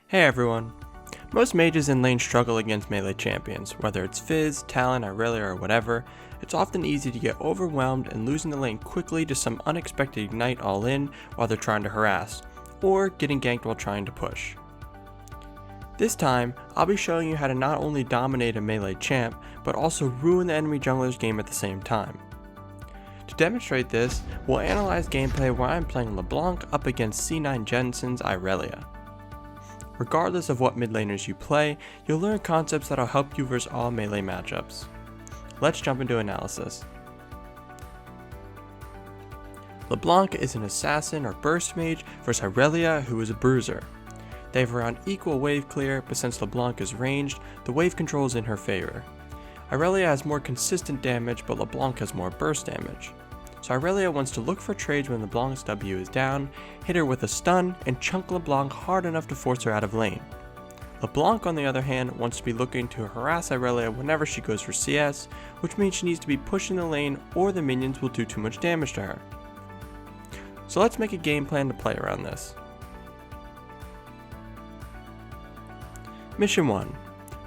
Hey everyone! Most mages in lane struggle against melee champions, whether it's Fizz, Talon, IRELIA, or whatever. It's often easy to get overwhelmed and losing the lane quickly to some unexpected ignite all in while they're trying to harass, or getting ganked while trying to push. This time, I'll be showing you how to not only dominate a melee champ, but also ruin the enemy jungler's game at the same time. To demonstrate this, we'll analyze gameplay where I'm playing LeBlanc up against C9 Jensen's IRELIA. Regardless of what mid laners you play, you'll learn concepts that'll help you versus all melee matchups. Let's jump into analysis. LeBlanc is an assassin or burst mage versus IRELIA, who is a bruiser. They have around equal wave clear, but since LeBlanc is ranged, the wave control is in her favor. IRELIA has more consistent damage, but LeBlanc has more burst damage. So IRELIA wants to look for trades when LeBlanc's W is down, hit her with a stun, and chunk LeBlanc hard enough to force her out of lane. LeBlanc, on the other hand, wants to be looking to harass IRELIA whenever she goes for CS, which means she needs to be pushing the lane or the minions will do too much damage to her. So let's make a game plan to play around this. Mission 1.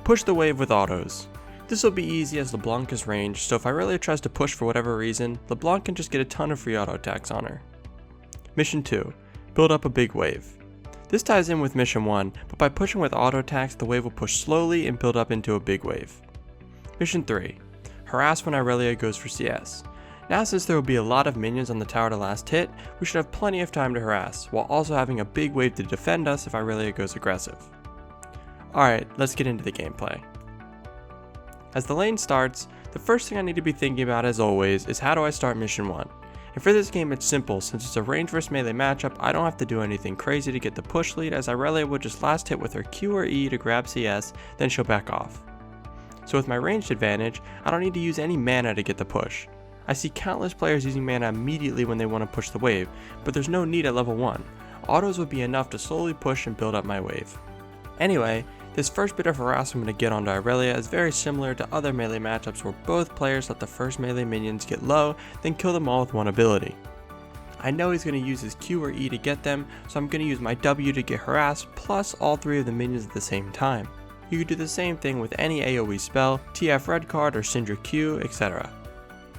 Push the wave with autos. This will be easy as LeBlanc is ranged, so if IRELIA tries to push for whatever reason, LeBlanc can just get a ton of free auto attacks on her. Mission 2. Build up a big wave. This ties in with Mission 1, but by pushing with auto attacks, the wave will push slowly and build up into a big wave. Mission 3. Harass when IRELIA goes for CS. Now, since there will be a lot of minions on the tower to last hit, we should have plenty of time to harass, while also having a big wave to defend us if IRELIA goes aggressive. Alright, let's get into the gameplay. As the lane starts, the first thing I need to be thinking about, as always, is how do I start Mission 1. And for this game it's simple, since it's a range vs melee matchup, I don't have to do anything crazy to get the push lead, as IRELIA will just last hit with her Q or E to grab CS, then she'll back off. So with my ranged advantage, I don't need to use any mana to get the push. I see countless players using mana immediately when they want to push the wave, but there's no need at level 1. Autos would be enough to slowly push and build up my wave. Anyway, this first bit of harass I'm going to get onto IRELIA is very similar to other melee matchups where both players let the first melee minions get low, then kill them all with one ability. I know he's going to use his Q or E to get them, so I'm going to use my W to get harassed plus all three of the minions at the same time. You could do the same thing with any AoE spell, TF red card or Syndra Q, etc.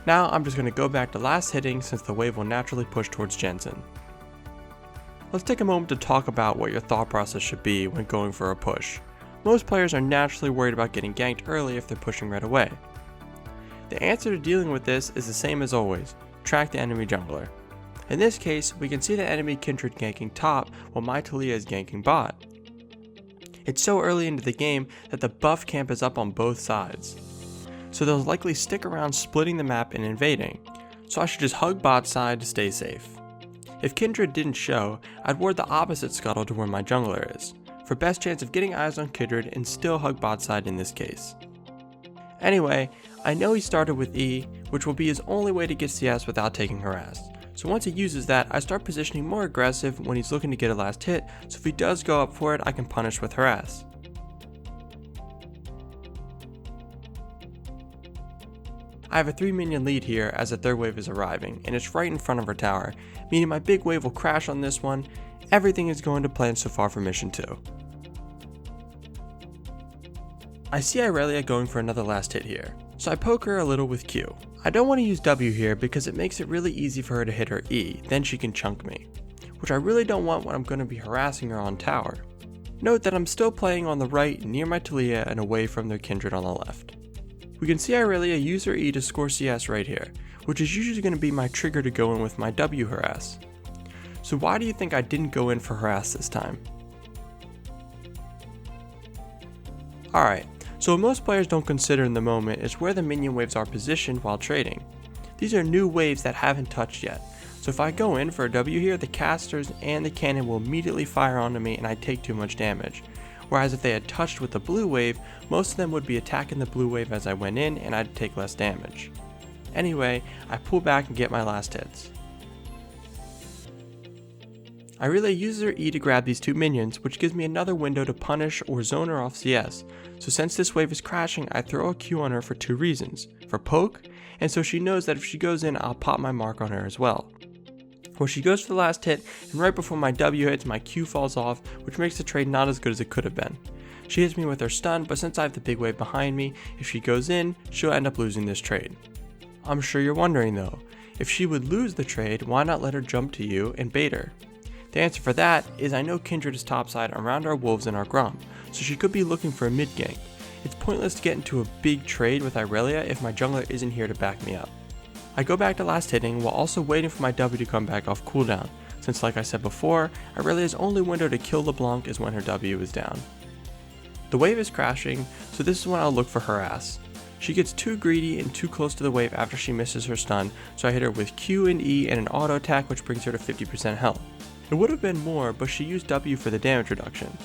Now I'm just going to go back to last hitting since the wave will naturally push towards Jensen. Let's take a moment to talk about what your thought process should be when going for a push. Most players are naturally worried about getting ganked early if they're pushing right away. The answer to dealing with this is the same as always: track the enemy jungler. In this case, we can see the enemy Kindred ganking top while my Taliyah is ganking bot. It's so early into the game that the buff camp is up on both sides, so they'll likely stick around splitting the map and invading, so I should just hug bot side to stay safe. If Kindred didn't show, I'd ward the opposite scuttle to where my jungler is, for best chance of getting eyes on Kindred and still hug bot side in this case. Anyway, I know he started with E, which will be his only way to get CS without taking harass. So once he uses that, I start positioning more aggressive when he's looking to get a last hit, so if he does go up for it, I can punish with harass. I have a 3 minion lead here as the third wave is arriving, and it's right in front of our tower, meaning my big wave will crash on this one. Everything is going to plan so far for Mission 2. I see IRELIA going for another last hit here, so I poke her a little with Q. I don't want to use W here because it makes it really easy for her to hit her E, then she can chunk me, which I really don't want when I'm going to be harassing her on tower. Note that I'm still playing on the right near my Taliyah and away from their Kindred on the left. We can see IRELIA use her E to score CS right here, which is usually going to be my trigger to go in with my W harass. So why do you think I didn't go in for harass this time? Alright, so what most players don't consider in the moment is where the minion waves are positioned while trading. These are new waves that haven't touched yet, so if I go in for a W here, the casters and the cannon will immediately fire onto me and I take too much damage. Whereas if they had touched with the blue wave, most of them would be attacking the blue wave as I went in and I'd take less damage. Anyway, I pull back and get my last hits. IRELIA uses her E to grab these two minions, which gives me another window to punish or zone her off CS, so since this wave is crashing, I throw a Q on her for two reasons: for poke, and so she knows that if she goes in, I'll pop my mark on her as well. where she goes for the last hit, and right before my W hits, my Q falls off, which makes the trade not as good as it could have been. She hits me with her stun, but since I have the big wave behind me, if she goes in, she'll end up losing this trade. I'm sure you're wondering though, if she would lose the trade, why not let her jump to you and bait her? The answer for that is I know Kindred is topside around our wolves and our Grom, so she could be looking for a mid gank. It's pointless to get into a big trade with IRELIA if my jungler isn't here to back me up. I go back to last hitting while also waiting for my W to come back off cooldown, since like I said before, IRELIA's only window to kill LeBlanc is when her W is down. The wave is crashing, so this is when I'll look for HARASS. She gets too greedy and too close to the wave after she misses her stun, so I hit her with Q and E and an auto attack which brings her to 50% health. It would have been more, but she used W for the damage reduction.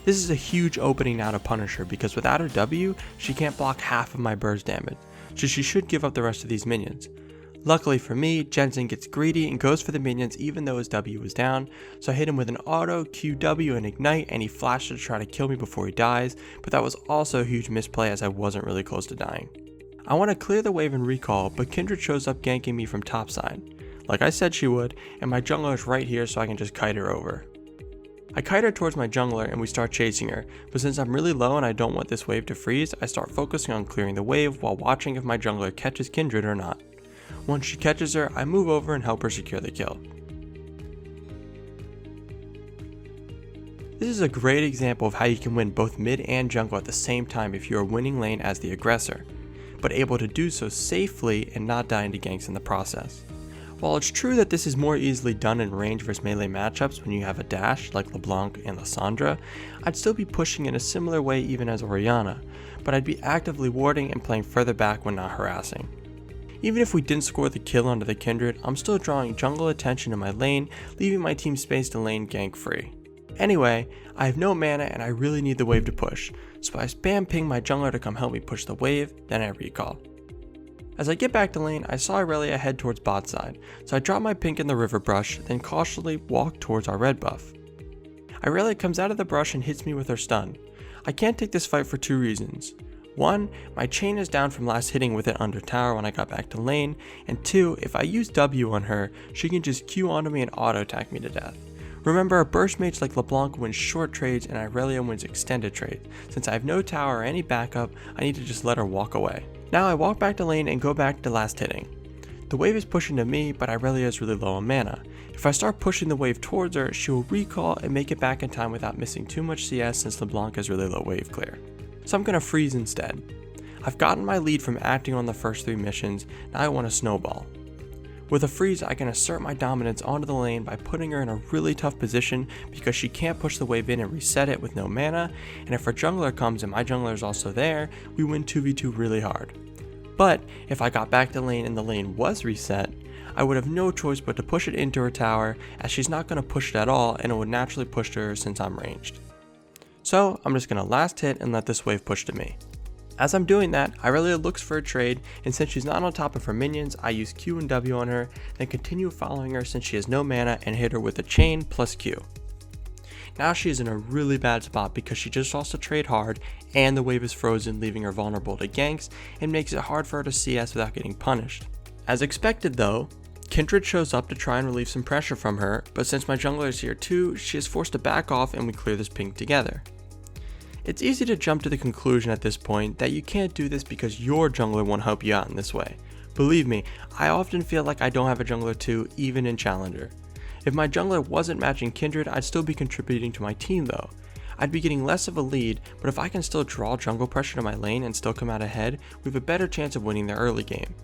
This is a huge opening now to punish her because without her W, she can't block half of my burst damage, so she should give up the rest of these minions. Luckily for me, Jensen gets greedy and goes for the minions even though his W was down, so I hit him with an auto, QW, and ignite, and he flashed to try to kill me before he dies, but that was also a huge misplay as I wasn't really close to dying. I want to clear the wave and recall, but Kindred shows up ganking me from topside, like I said she would, and my jungler is right here so I can just kite her over. I kite her towards my jungler and we start chasing her, but since I'm really low and I don't want this wave to freeze, I start focusing on clearing the wave while watching if my jungler catches Kindred or not. Once she catches her, I move over and help her secure the kill. This is a great example of how you can win both mid and jungle at the same time if you are winning lane as the aggressor, but able to do so safely and not die into ganks in the process. While it's true that this is more easily done in range versus melee matchups when you have a dash like LeBlanc and Lissandra, I'd still be pushing in a similar way even as Orianna, but I'd be actively warding and playing further back when not harassing. Even if we didn't score the kill onto the Kindred, I'm still drawing jungle attention in my lane, leaving my team space to lane gank free. Anyway, I have no mana and I really need the wave to push, so I spam ping my jungler to come help me push the wave, then I recall. As I get back to lane, I saw IRELIA head towards bot side, so I drop my pink in the river brush, then cautiously walk towards our red buff. IRELIA comes out of the brush and hits me with her stun. I can't take this fight for two reasons. One, my chain is down from last hitting with it under tower when I got back to lane, and two, if I use W on her, she can just Q onto me and auto attack me to death. Remember, a burst mage like LeBlanc wins short trades and IRELIA wins extended trades. Since I have no tower or any backup, I need to just let her walk away. Now I walk back to lane and go back to last hitting. The wave is pushing to me, but IRELIA is really low on mana. If I start pushing the wave towards her, she will recall and make it back in time without missing too much CS since LeBlanc has really low wave clear. So I'm gonna freeze instead. I've gotten my lead from acting on the first 3 missions, now I want to snowball. With a freeze, I can assert my dominance onto the lane by putting her in a really tough position because she can't push the wave in and reset it with no mana, and if her jungler comes and my jungler is also there, we win 2v2 really hard. But if I got back to lane and the lane was reset, I would have no choice but to push it into her tower as she's not going to push it at all and it would naturally push to her since I'm ranged. So I'm just going to last hit and let this wave push to me. As I'm doing that, IRELIA looks for a trade, and since she's not on top of her minions, I use Q and W on her, then continue following her since she has no mana and hit her with a chain plus Q. Now she is in a really bad spot because she just lost a trade hard and the wave is frozen, leaving her vulnerable to ganks and makes it hard for her to CS without getting punished. As expected though, Kindred shows up to try and relieve some pressure from her, but since my jungler is here too, she is forced to back off and we clear this pink together. It's easy to jump to the conclusion at this point that you can't do this because your jungler won't help you out in this way. Believe me, I often feel like I don't have a jungler too, even in Challenger. If my jungler wasn't matching Kindred, I'd still be contributing to my team though. I'd be getting less of a lead, but if I can still draw jungle pressure to my lane and still come out ahead, we have a better chance of winning the early game.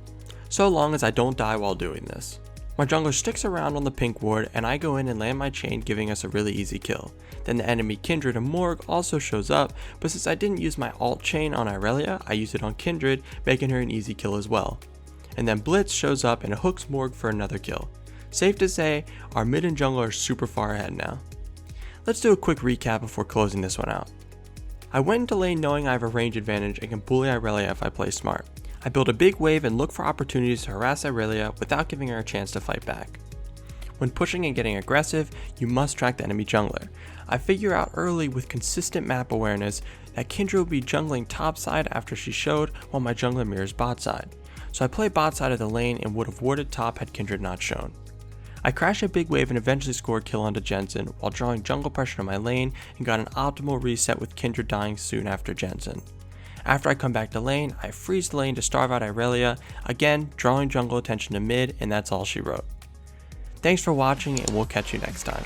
So long as I don't die while doing this. My jungler sticks around on the pink ward and I go in and land my chain, giving us a really easy kill. Then the enemy Kindred and Morg also shows up, but since I didn't use my alt chain on IRELIA, I used it on Kindred, making her an easy kill as well. And then Blitz shows up and hooks Morg for another kill. Safe to say, our mid and jungler are super far ahead now. Let's do a quick recap before closing this one out. I went into lane knowing I have a range advantage and can bully IRELIA if I play smart. I build a big wave and look for opportunities to harass IRELIA without giving her a chance to fight back. When pushing and getting aggressive, you must track the enemy jungler. I figure out early with consistent map awareness that Kindred would be jungling top side after she showed while my jungler mirrors bot side. So I play bot side of the lane and would have warded top had Kindred not shown. I crashed a big wave and eventually scored a kill onto Jensen while drawing jungle pressure in my lane and got an optimal reset with Kindred dying soon after Jensen. After I come back to lane, I freeze the lane to starve out IRELIA, again drawing jungle attention to mid, and that's all she wrote. Thanks for watching, and we'll catch you next time.